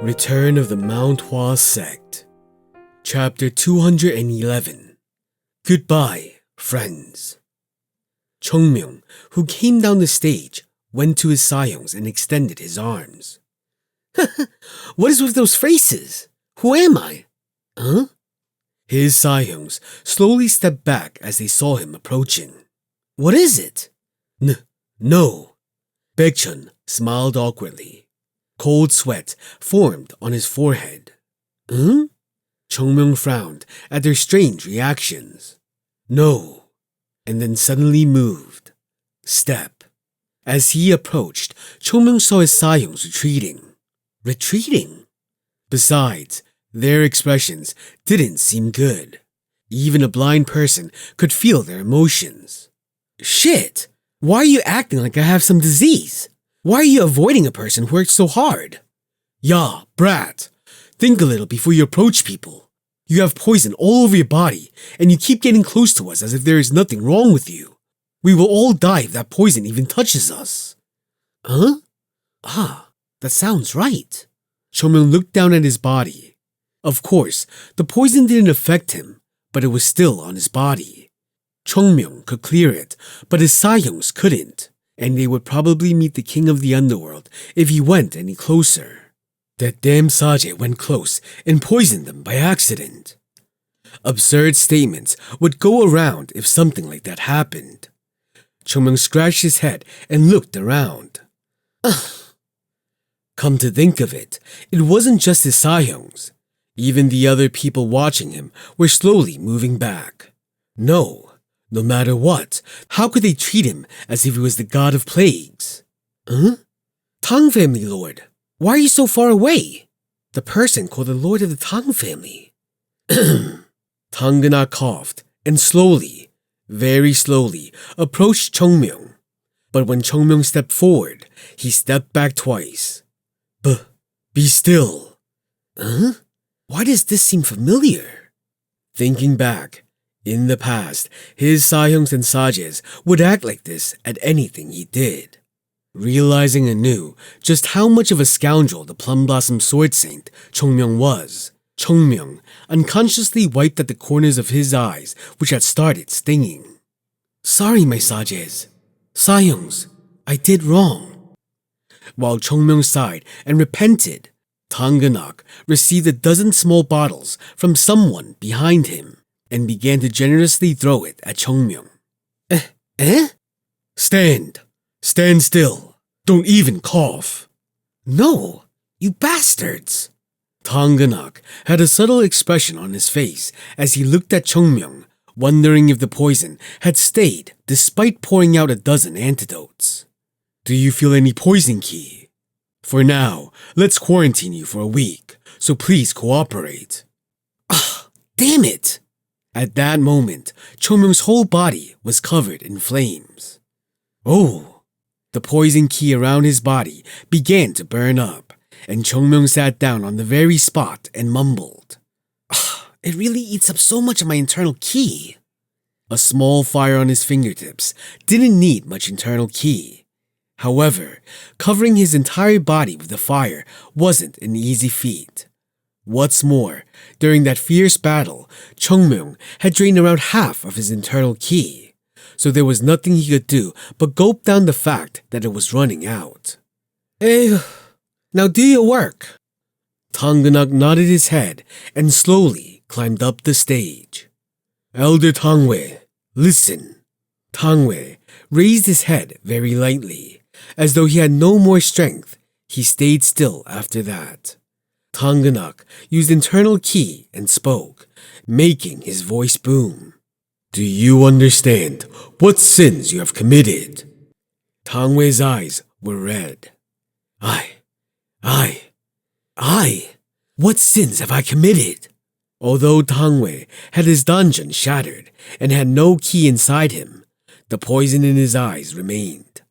Return of the Mount Hua Sect. Chapter 211. Goodbye, friends. Chongmyung, who came down the stage, went to his sayongs and extended his arms. What is with those faces? Who am I? Huh? His sayongs slowly stepped back as they saw him approaching. What is it? No. Baekchun smiled awkwardly. Cold sweat formed on his forehead. Huh? Chongmyung frowned at their strange reactions. No. And then suddenly moved. Step. As he approached, Chongmyung saw his sayongs retreating. Retreating? Besides, their expressions didn't seem good. Even a blind person could feel their emotions. Shit! Why are you acting like I have some disease? Why are you avoiding a person who works so hard? Ya, brat. Think a little before you approach people. You have poison all over your body, and you keep getting close to us as if there is nothing wrong with you. We will all die if that poison even touches us. Huh? That sounds right. Chongmyung looked down at his body. Of course, the poison didn't affect him, but it was still on his body. Chongmyung could clear it, but his sayongs couldn't, and they would probably meet the king of the underworld if he went any closer. That damn Saje went close and poisoned them by accident. Absurd statements would go around if something like that happened. Chongmyung scratched his head and looked around. Come to think of it, it wasn't just his sayongs. Even the other people watching him were slowly moving back. No matter what, how could they treat him as if he was the god of plagues? Huh? Tang family lord, why are you so far away? The person called the lord of the Tang family. Tangana coughed and slowly, very slowly, approached Chongmyung. But when Chongmyung stepped forward, he stepped back twice. Be still. Huh? Why does this seem familiar? Thinking back, in the past, his sayongs and sajes would act like this at anything he did. Realizing anew just how much of a scoundrel the Plum Blossom Sword Saint Chongmyung was, Chongmyung unconsciously wiped at the corners of his eyes, which had started stinging. Sorry, my sajes. Sayongs, I did wrong. While Chongmyung sighed and repented, Tanganak received a dozen small bottles from someone behind him and began to generously throw it at Chongmyung. Stand still. Don't even cough. No, you bastards. Tanganak had a subtle expression on his face as he looked at Chongmyung, wondering if the poison had stayed despite pouring out a dozen antidotes. Do you feel any poison ki? For now, let's quarantine you for a week, so please cooperate. Damn it! At that moment, Chongmyung's whole body was covered in flames. Oh! The poison ki around his body began to burn up, and Chongmyung sat down on the very spot and mumbled. It really eats up so much of my internal ki. A small fire on his fingertips didn't need much internal ki. However, covering his entire body with the fire wasn't an easy feat. What's more, during that fierce battle, Chongmyung had drained around half of his internal ki, so there was nothing he could do but gulp down the fact that it was running out. Hey, now do your work. Tanganak nodded his head and slowly climbed up the stage. Elder Tangwei, listen. Tangwei raised his head very lightly, as though he had no more strength. He stayed still after that. Tanganak used internal ki and spoke, making his voice boom. Do you understand what sins you have committed? Tangwei's eyes were red. What sins have I committed? Although Tangwei had his dungeon shattered and had no ki inside him, the poison in his eyes remained.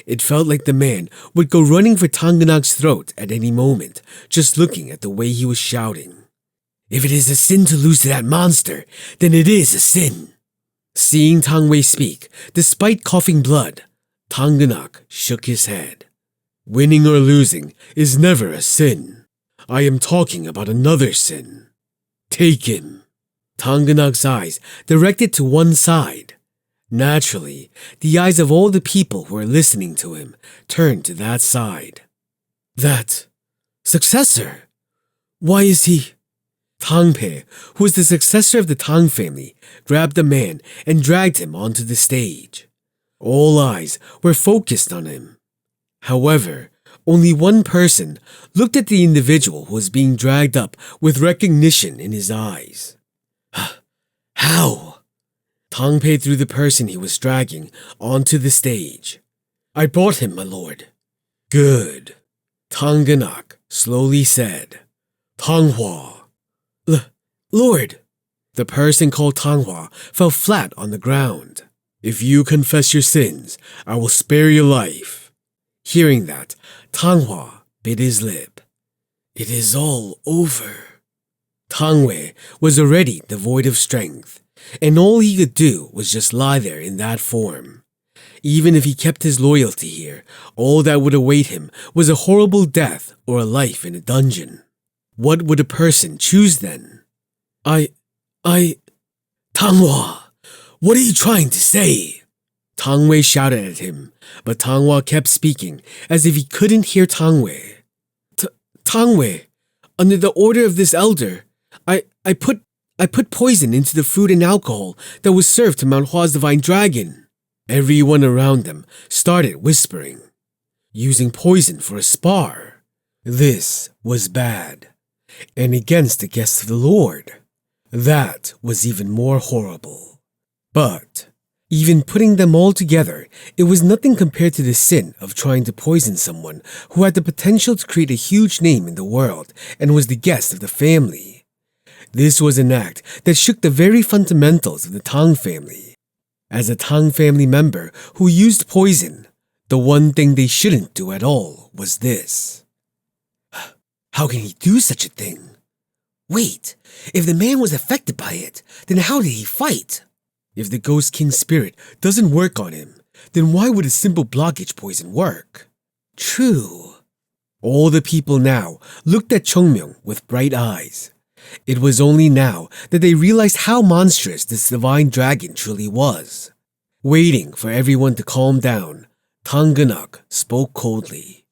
It felt like the man would go running for Tanganak's throat at any moment, just looking at the way he was shouting. If it is a sin to lose to that monster, then it is a sin. Seeing Tangwei speak, despite coughing blood, Tanganak shook his head. Winning or losing is never a sin. I am talking about another sin. Take him. Tanganak's eyes directed to one side. Naturally, the eyes of all the people who were listening to him turned to that side. That successor? Why is he? Tangpe, who was the successor of the Tang family, grabbed the man and dragged him onto the stage. All eyes were focused on him. However, only one person looked at the individual who was being dragged up with recognition in his eyes. How? Tangpe threw the person he was dragging onto the stage. I brought him, my lord. Good. Tanganak slowly said, Tanghua. Lord. The person called Tanghua fell flat on the ground. If you confess your sins, I will spare your life. Hearing that, Tanghua bit his lip. It is all over. Tangwei was already devoid of strength, and all he could do was just lie there in that form. Even if he kept his loyalty here, all that would await him was a horrible death or a life in a dungeon. What would a person choose then? Tanghua, what are you trying to say? Tangwei shouted at him, but Tanghua kept speaking as if he couldn't hear Tangwei. Tangwei, under the order of this elder, I put poison into the food and alcohol that was served to Mount Hua's divine dragon. Everyone around them started whispering. Using poison for a spar. This was bad. And against the guests of the Lord. That was even more horrible. But even putting them all together, it was nothing compared to the sin of trying to poison someone who had the potential to create a huge name in the world and was the guest of the family. This was an act that shook the very fundamentals of the Tang family. As a Tang family member who used poison, the one thing they shouldn't do at all was this. How can he do such a thing? Wait, if the man was affected by it, then how did he fight? If the Ghost King's spirit doesn't work on him, then why would a simple blockage poison work? True. All the people now looked at Chongmyung with bright eyes. It was only now that they realized how monstrous this divine dragon truly was. Waiting for everyone to calm down, Tanganak spoke coldly.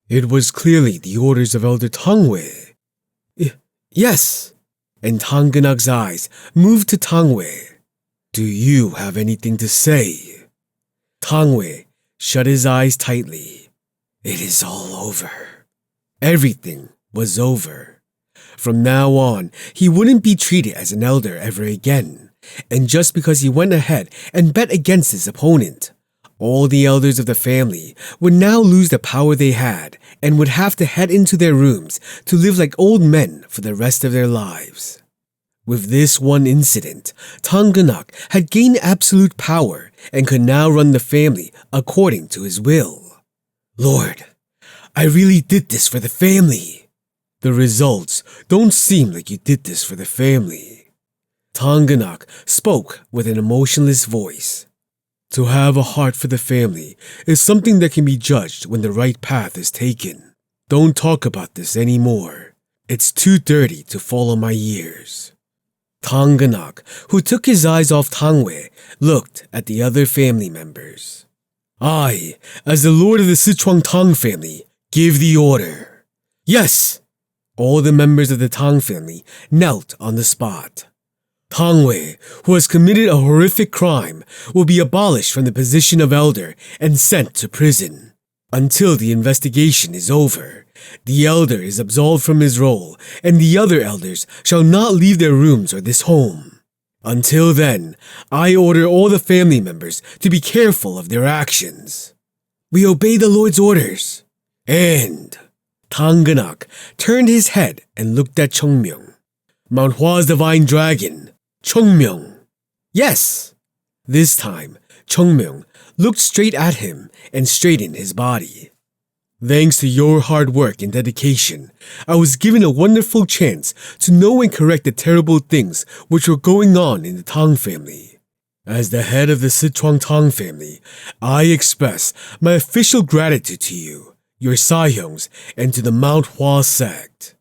It was clearly the orders of Elder Tangwei. Yes. And Tanganak's eyes moved to Tangwei. Do you have anything to say? Tangwei shut his eyes tightly. It is all over. Everything was over. From now on, he wouldn't be treated as an elder ever again. And just because he went ahead and bet against his opponent, all the elders of the family would now lose the power they had and would have to head into their rooms to live like old men for the rest of their lives. With this one incident, Tanganak had gained absolute power and could now run the family according to his will. Lord, I really did this for the family. The results don't seem like you did this for the family. Tanganak spoke with an emotionless voice. To have a heart for the family is something that can be judged when the right path is taken. Don't talk about this anymore. It's too dirty to fall on my ears. Tanganak, who took his eyes off Tangwei, looked at the other family members. I, as the lord of the Sichuan Tang family, give the order. Yes! All the members of the Tang family knelt on the spot. Tangwei, who has committed a horrific crime, will be abolished from the position of elder and sent to prison. Until the investigation is over, the elder is absolved from his role, and the other elders shall not leave their rooms or this home. Until then, I order all the family members to be careful of their actions. We obey the Lord's orders. And Tanganak turned his head and looked at Chongmyung. Mount Hua's divine dragon, Chongmyung. Yes! This time, Chongmyung looked straight at him and straightened his body. Thanks to your hard work and dedication, I was given a wonderful chance to know and correct the terrible things which were going on in the Tang family. As the head of the Sichuan Tang family, I express my official gratitude to you. your Sahyungs, and to the Mount Hua Sect.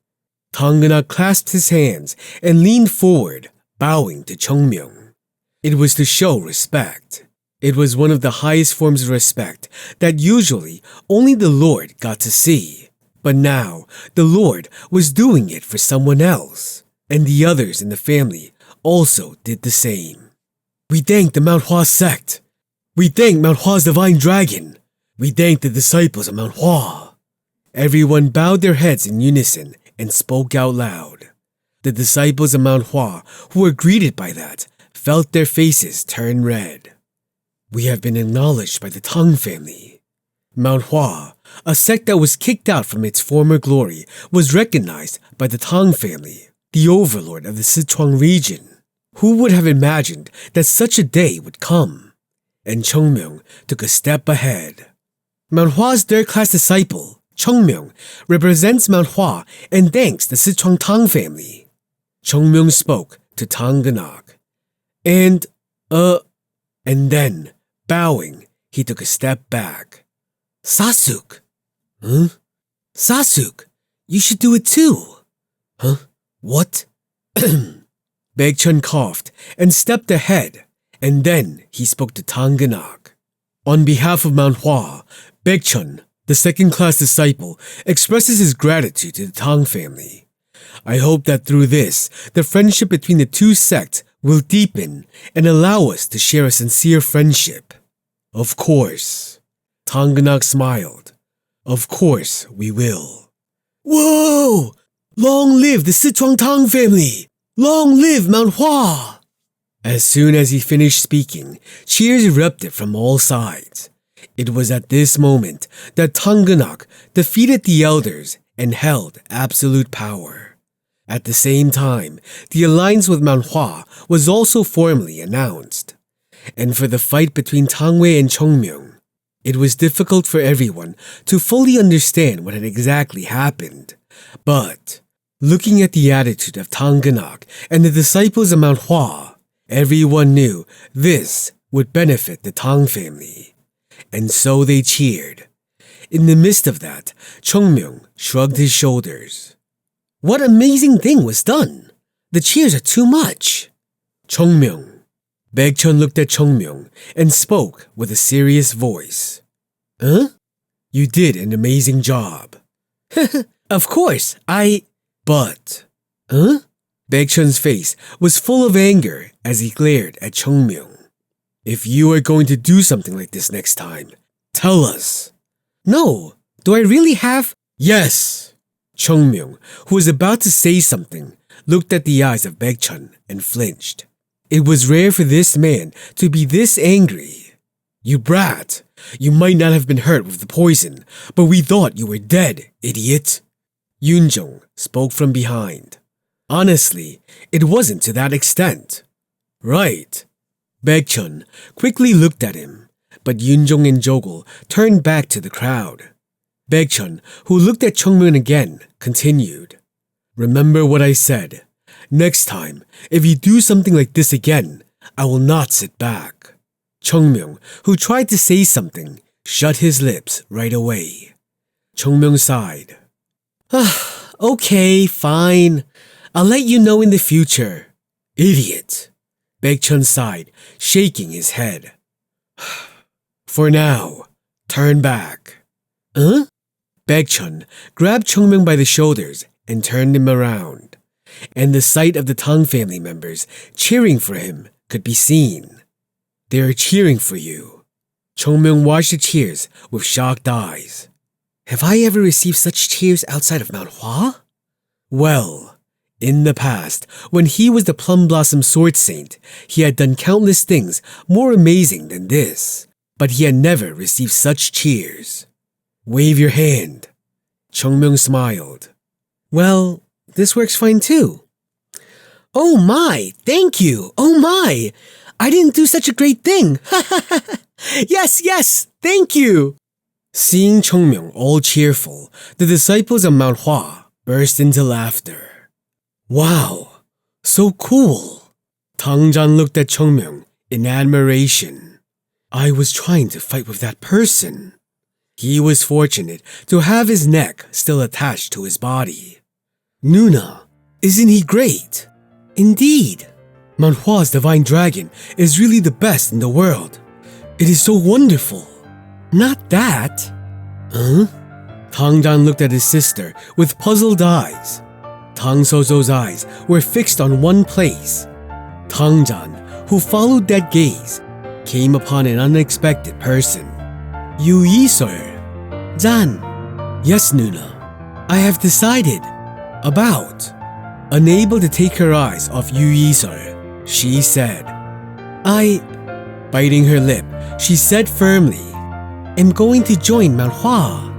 Tangana clasped his hands and leaned forward, bowing to Chungmyung. It was to show respect. It was one of the highest forms of respect that usually only the Lord got to see. But now, the Lord was doing it for someone else, and the others in the family also did the same. We thank the Mount Hua Sect. We thank Mount Hua's divine dragon. We thank the disciples of Mount Hua. Everyone bowed their heads in unison and spoke out loud. The disciples of Mount Hua, who were greeted by that, felt their faces turn red. We have been acknowledged by the Tang family. Mount Hua, a sect that was kicked out from its former glory, was recognized by the Tang family, the overlord of the Sichuan region. Who would have imagined that such a day would come? And Chungmyung took a step ahead. Mount Hua's third-class disciple, Chungmyung, represents Mount Hua and thanks the Sichuan Tang family. Chungmyung spoke to Tang Ganak. And then, bowing, he took a step back. Sasuk. Huh? Sasuk, you should do it too. Huh? What? Baekchun coughed and stepped ahead, and then he spoke to Tang Ganak. On behalf of Mount Hua, Baekchun, the second-class disciple, expresses his gratitude to the Tang family. I hope that through this, the friendship between the two sects will deepen and allow us to share a sincere friendship. Of course. Tang Ganak smiled. Of course we will. Whoa! Long live the Sichuan Tang family! Long live Mount Hua! As soon as he finished speaking, cheers erupted from all sides. It was at this moment that Tang Ganak defeated the elders and held absolute power. At the same time, the alliance with Mount Hua was also formally announced. And for the fight between Tang Wei and Chungmyung, it was difficult for everyone to fully understand what had exactly happened. But, looking at the attitude of Tang Ganak and the disciples of Mount Hua, everyone knew this would benefit the Tang family. And so they cheered. In the midst of that, Chungmyung shrugged his shoulders. What amazing thing was done? The cheers are too much. Chungmyung. Baekchun looked at Chungmyung and spoke with a serious voice. Huh? You did an amazing job. Of course, But. Huh? Baekchun's face was full of anger as he glared at Chungmyung. If you are going to do something like this next time, tell us. No, do I really have? Yes. Chungmyung, who was about to say something, looked at the eyes of Baekchun and flinched. It was rare for this man to be this angry. You brat, you might not have been hurt with the poison, but we thought you were dead, idiot. Yoonjung spoke from behind. Honestly, it wasn't to that extent. Right. Baekchun quickly looked at him, but Yoonjung and Jogul turned back to the crowd. Baekchun, who looked at Chungmyung again, continued. Remember what I said. Next time, if you do something like this again, I will not sit back. Chungmyung, who tried to say something, shut his lips right away. Chungmyung sighed. Okay, fine. I'll let you know in the future. Idiot. Baekchun sighed, shaking his head. For now, turn back. Huh? Baekchun grabbed Chungmyung by the shoulders and turned him around, and the sight of the Tang family members cheering for him could be seen. They are cheering for you. Chungmyung watched the cheers with shocked eyes. Have I ever received such cheers outside of Mount Hua? Well, in the past, when he was the Plum Blossom Sword Saint, he had done countless things more amazing than this, but he had never received such cheers. Wave your hand. Chungmyung smiled. Well, this works fine too. Oh my, thank you. Oh my, I didn't do such a great thing. Yes, thank you. Seeing Chungmyung all cheerful, the disciples of Mount Hua burst into laughter. Wow, so cool. Tang Jan looked at Chungmyung in admiration. I was trying to fight with that person. He was fortunate to have his neck still attached to his body. Nuna, isn't he great? Indeed. Mount Hua's divine dragon is really the best in the world. It is so wonderful. Not that. Huh? Tangjan looked at his sister with puzzled eyes. Tang Sozo's eyes were fixed on one place. Tangjan, who followed that gaze, came upon an unexpected person. Yu Yisor. Zan. Yes, Nuna. I have decided. About. Unable to take her eyes off Yu Yisor, she said. Biting her lip, she said firmly, am going to join Mount Hua.